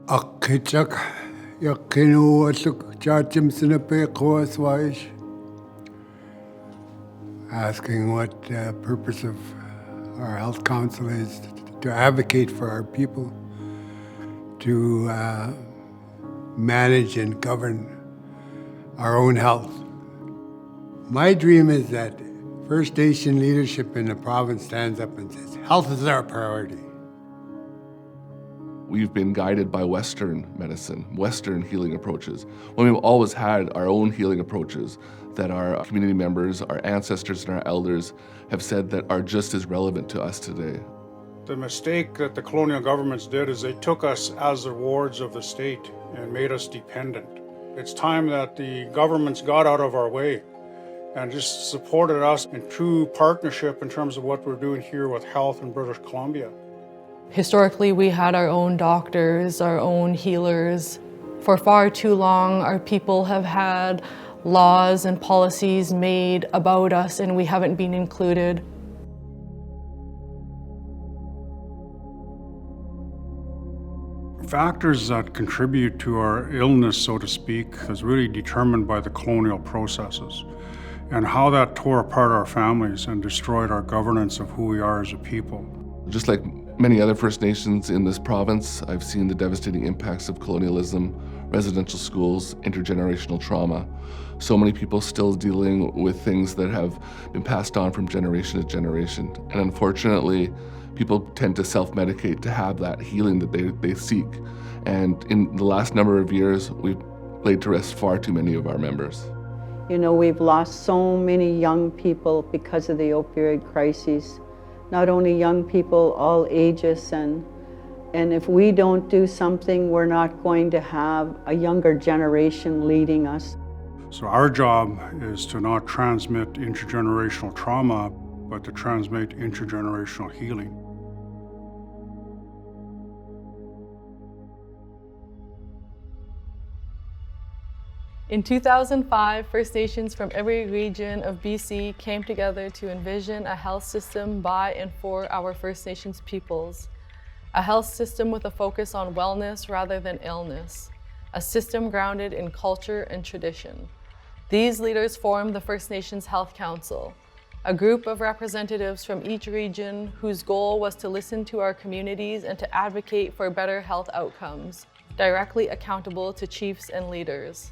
Akkichak yakinuatluk chachim sinapekwaswaish, asking what the purpose of our health council is to advocate for our people, to manage and govern our own health. My dream is that First Nation leadership in the province stands up and says, health is our priority. We've been guided by Western medicine, Western healing approaches, when we've always had our own healing approaches that our community members, our ancestors, and our elders have said that are just as relevant to us today. The mistake that the colonial governments did is they took us as the wards of the state and made us dependent. It's time that the governments got out of our way and just supported us in true partnership in terms of what we're doing here with health in British Columbia. Historically, we had our own doctors, our own healers. For far too long, our people have had laws and policies made about us, and we haven't been included. Factors that contribute to our illness, so to speak, is really determined by the colonial processes and how that tore apart our families and destroyed our governance of who we are as a people. Just like many other First Nations in this province, I've seen the devastating impacts of colonialism, residential schools, intergenerational trauma. So many people still dealing with things that have been passed on from generation to generation. And unfortunately, people tend to self-medicate to have that healing that they seek. And in the last number of years, we've laid to rest far too many of our members. You know, we've lost so many young people because of the opioid crises. Not only young people, all ages, and if we don't do something, we're not going to have a younger generation leading us. So our job is to not transmit intergenerational trauma, but to transmit intergenerational healing. In 2005, First Nations from every region of BC came together to envision a health system by and for our First Nations peoples. A health system with a focus on wellness rather than illness. A system grounded in culture and tradition. These leaders formed the First Nations Health Council, a group of representatives from each region whose goal was to listen to our communities and to advocate for better health outcomes, directly accountable to chiefs and leaders.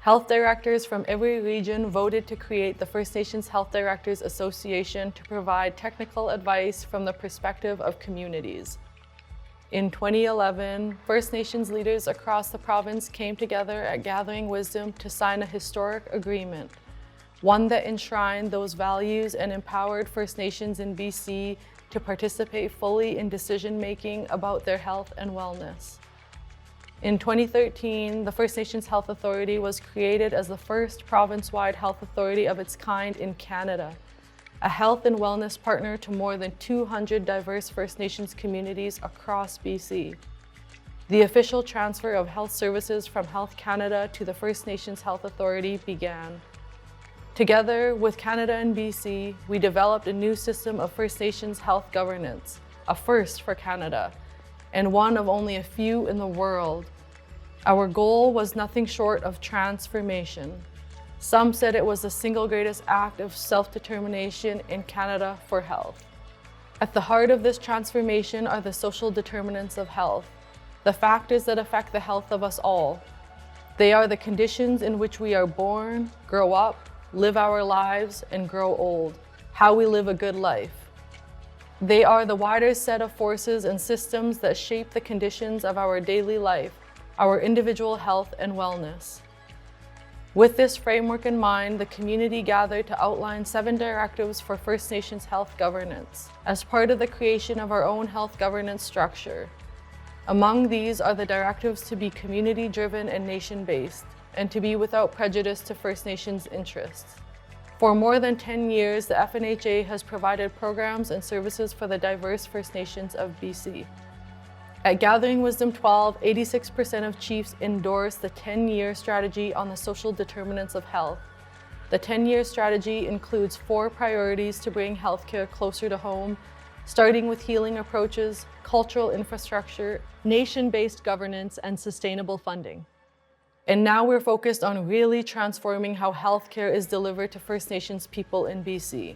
Health directors from every region voted to create the First Nations Health Directors Association to provide technical advice from the perspective of communities. In 2011, First Nations leaders across the province came together at Gathering Wisdom to sign a historic agreement, one that enshrined those values and empowered First Nations in BC to participate fully in decision-making about their health and wellness. In 2013, the First Nations Health Authority was created as the first province-wide health authority of its kind in Canada, a health and wellness partner to more than 200 diverse First Nations communities across BC. The official transfer of health services from Health Canada to the First Nations Health Authority began. Together with Canada and BC, we developed a new system of First Nations health governance, a first for Canada, and one of only a few in the world. Our goal was nothing short of transformation. Some said it was the single greatest act of self-determination in Canada for health. At the heart of this transformation are the social determinants of health, the factors that affect the health of us all. They are the conditions in which we are born, grow up, live our lives, and grow old, how we live a good life. They are the wider set of forces and systems that shape the conditions of our daily life, our individual health and wellness. With this framework in mind, the community gathered to outline 7 directives for First Nations health governance as part of the creation of our own health governance structure. Among these are the directives to be community-driven and nation-based, and to be without prejudice to First Nations interests. For more than 10 years, the FNHA has provided programs and services for the diverse First Nations of BC. At Gathering Wisdom 12, 86% of chiefs endorsed the 10-year strategy on the social determinants of health. The 10-year strategy includes 4 priorities to bring healthcare closer to home, starting with healing approaches, cultural infrastructure, nation-based governance, and sustainable funding. And now we're focused on really transforming how healthcare is delivered to First Nations people in BC.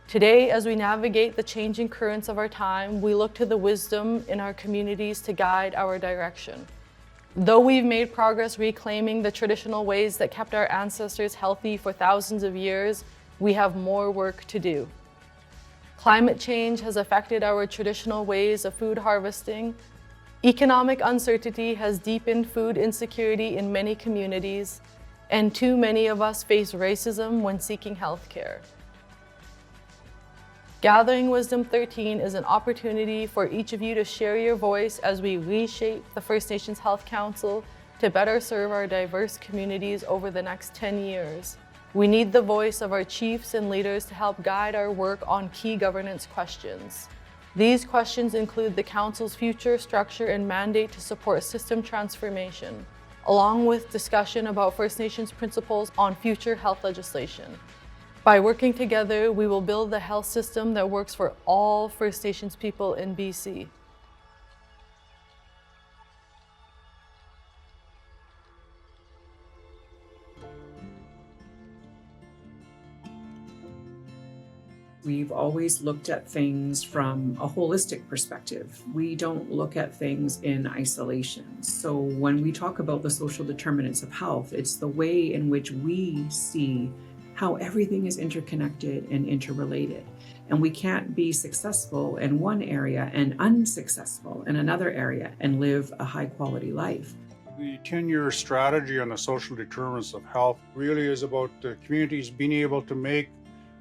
Today, as we navigate the changing currents of our time, we look to the wisdom in our communities to guide our direction. Though we've made progress reclaiming the traditional ways that kept our ancestors healthy for thousands of years, we have more work to do. Climate change has affected our traditional ways of food harvesting. Economic uncertainty has deepened food insecurity in many communities, and too many of us face racism when seeking healthcare. Gathering Wisdom 13 is an opportunity for each of you to share your voice as we reshape the First Nations Health Council to better serve our diverse communities over the next 10 years. We need the voice of our chiefs and leaders to help guide our work on key governance questions. These questions include the Council's future structure and mandate to support system transformation, along with discussion about First Nations principles on future health legislation. By working together, we will build the health system that works for all First Nations people in BC. We've always looked at things from a holistic perspective. We don't look at things in isolation. So when we talk about the social determinants of health, it's the way in which we see how everything is interconnected and interrelated. And we can't be successful in one area and unsuccessful in another area and live a high quality life. The 10-year strategy on the social determinants of health really is about the communities being able to make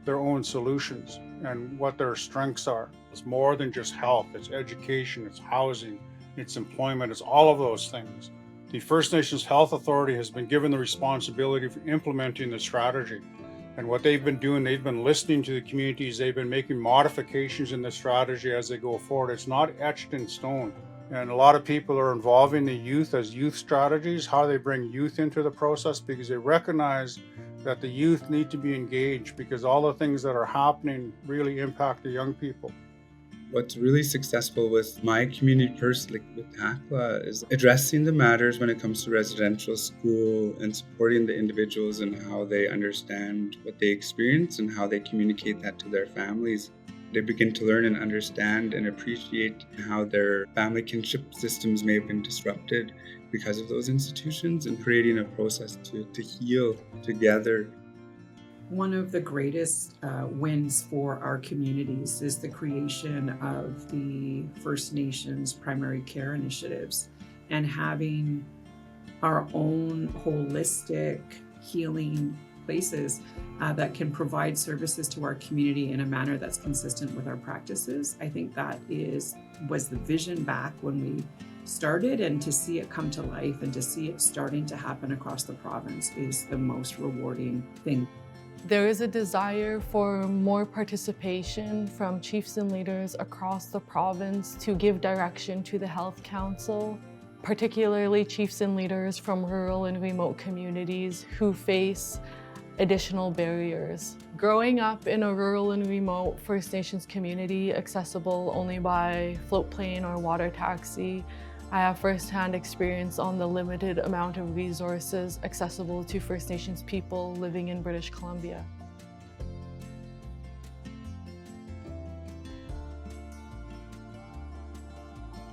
their own solutions and what their strengths are. It's more than just health, it's education, it's housing, it's employment, it's all of those things. The First Nations Health Authority has been given the responsibility for implementing the strategy. And what they've been doing, they've been listening to the communities, they've been making modifications in the strategy as they go forward. It's not etched in stone. And a lot of people are involving the youth as youth strategies, how they bring youth into the process, because they recognize that the youth need to be engaged because all the things that are happening really impact the young people. What's really successful with my community personally, with HACLA, is addressing the matters when it comes to residential school and supporting the individuals and how they understand what they experience and how they communicate that to their families. They begin to learn and understand and appreciate how their family kinship systems may have been disrupted because of those institutions, and creating a process to heal together. One of the greatest wins for our communities is the creation of the First Nations primary care initiatives and having our own holistic healing places that can provide services to our community in a manner that's consistent with our practices. I think that was the vision back when we started, and to see it come to life and to see it starting to happen across the province is the most rewarding thing. There is a desire for more participation from chiefs and leaders across the province to give direction to the Health Council, particularly chiefs and leaders from rural and remote communities who face additional barriers. Growing up in a rural and remote First Nations community accessible only by float plane or water taxi, I have firsthand experience on the limited amount of resources accessible to First Nations people living in British Columbia.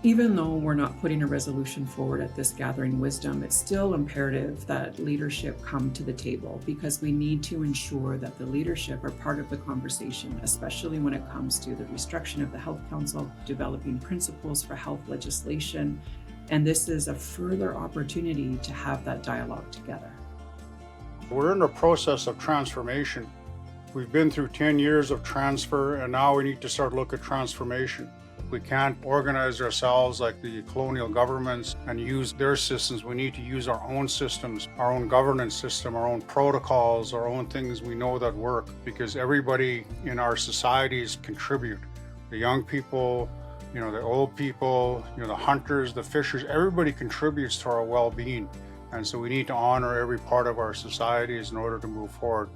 Even though we're not putting a resolution forward at this Gathering Wisdom, it's still imperative that leadership come to the table, because we need to ensure that the leadership are part of the conversation, especially when it comes to the restructuring of the Health Council, developing principles for health legislation, and this is a further opportunity to have that dialogue together. We're in a process of transformation. We've been through 10 years of transfer, and now we need to start looking at transformation. We can't organize ourselves like the colonial governments and use their systems. We need to use our own systems, our own governance system, our own protocols, our own things we know that work, because everybody in our societies contribute. The young people, the old people, the hunters, the fishers, everybody contributes to our well-being. And so we need to honor every part of our societies in order to move forward.